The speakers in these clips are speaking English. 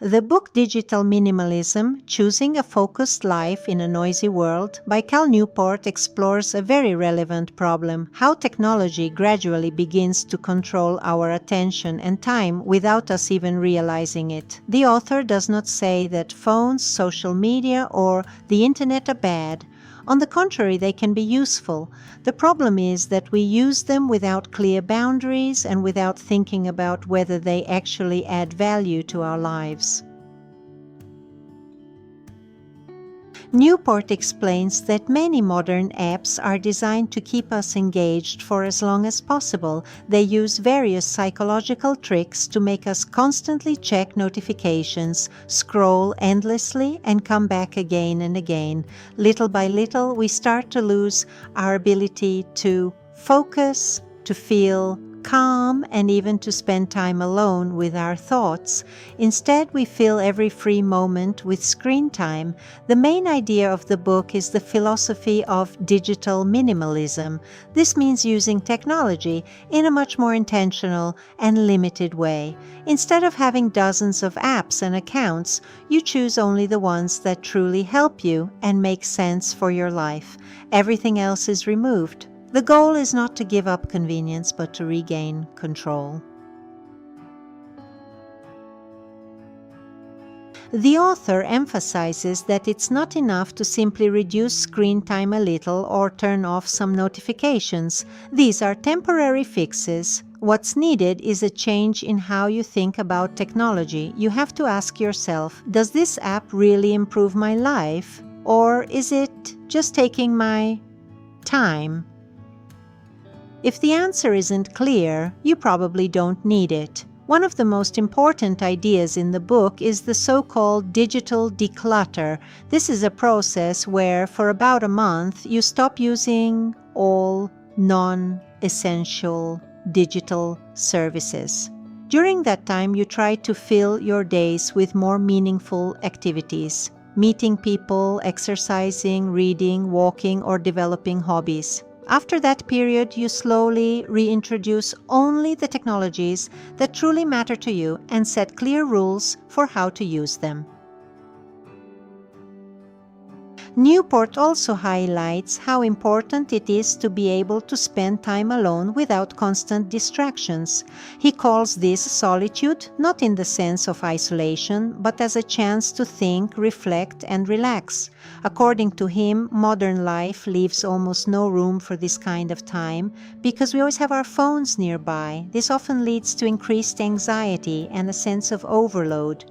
The book Digital Minimalism, Choosing a Focused Life in a Noisy World by Cal Newport explores a very relevant problem: how technology gradually begins to control our attention and time without us even realizing it. The author does not say that phones, social media, or the internet are bad. On the contrary, they can be useful. The problem is that we use them without clear boundaries and without thinking about whether they actually add value to our lives. Newport explains that many modern apps are designed to keep us engaged for as long as possible. They use various psychological tricks to make us constantly check notifications, scroll endlessly, and come back again and again. Little by little, we start to lose our ability to focus, to feel calm, and even to spend time alone with our thoughts. Instead, we fill every free moment with screen time. The main idea of the book is the philosophy of digital minimalism. This means using technology in a much more intentional and limited way. Instead of having dozens of apps and accounts, you choose only the ones that truly help you and make sense for your life. Everything else is removed. The goal is not to give up convenience, but to regain control. The author emphasizes that it's not enough to simply reduce screen time a little or turn off some notifications. These are temporary fixes. What's needed is a change in how you think about technology. You have to ask yourself, does this app really improve my life? Or is it just taking my time? If the answer isn't clear, you probably don't need it. One of the most important ideas in the book is the so-called digital declutter. This is a process where, for about a month, you stop using all non-essential digital services. During that time, you try to fill your days with more meaningful activities: meeting people, exercising, reading, walking, or developing hobbies. After that period, you slowly reintroduce only the technologies that truly matter to you and set clear rules for how to use them. Newport also highlights how important it is to be able to spend time alone without constant distractions. He calls this solitude, not in the sense of isolation, but as a chance to think, reflect, and relax. According to him, modern life leaves almost no room for this kind of time because we always have our phones nearby. This often leads to increased anxiety and a sense of overload.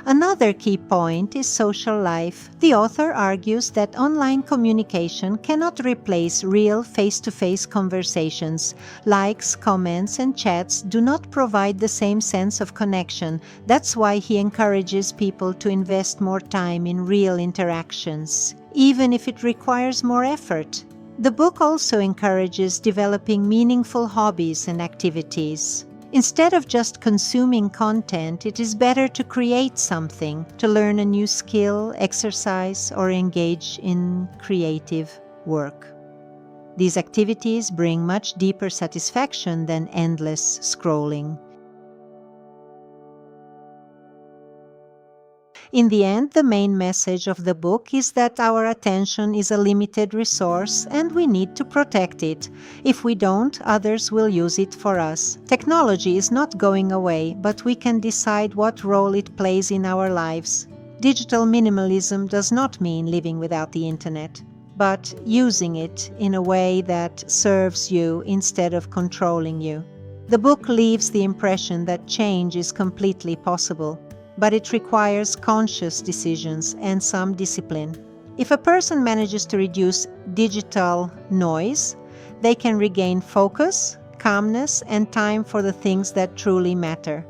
Another key point is social life. The author argues that online communication cannot replace real face-to-face conversations. Likes, comments, and chats do not provide the same sense of connection. That's why he encourages people to invest more time in real interactions, even if it requires more effort. The book also encourages developing meaningful hobbies and activities. Instead of just consuming content, it is better to create something, to learn a new skill, exercise, or engage in creative work. These activities bring much deeper satisfaction than endless scrolling. In the end, the main message of the book is that our attention is a limited resource and we need to protect it. If we don't, others will use it for us. Technology is not going away, but we can decide what role it plays in our lives. Digital minimalism does not mean living without the internet, but using it in a way that serves you instead of controlling you. The book leaves the impression that change is completely possible, but it requires conscious decisions and some discipline. If a person manages to reduce digital noise, they can regain focus, calmness, and time for the things that truly matter.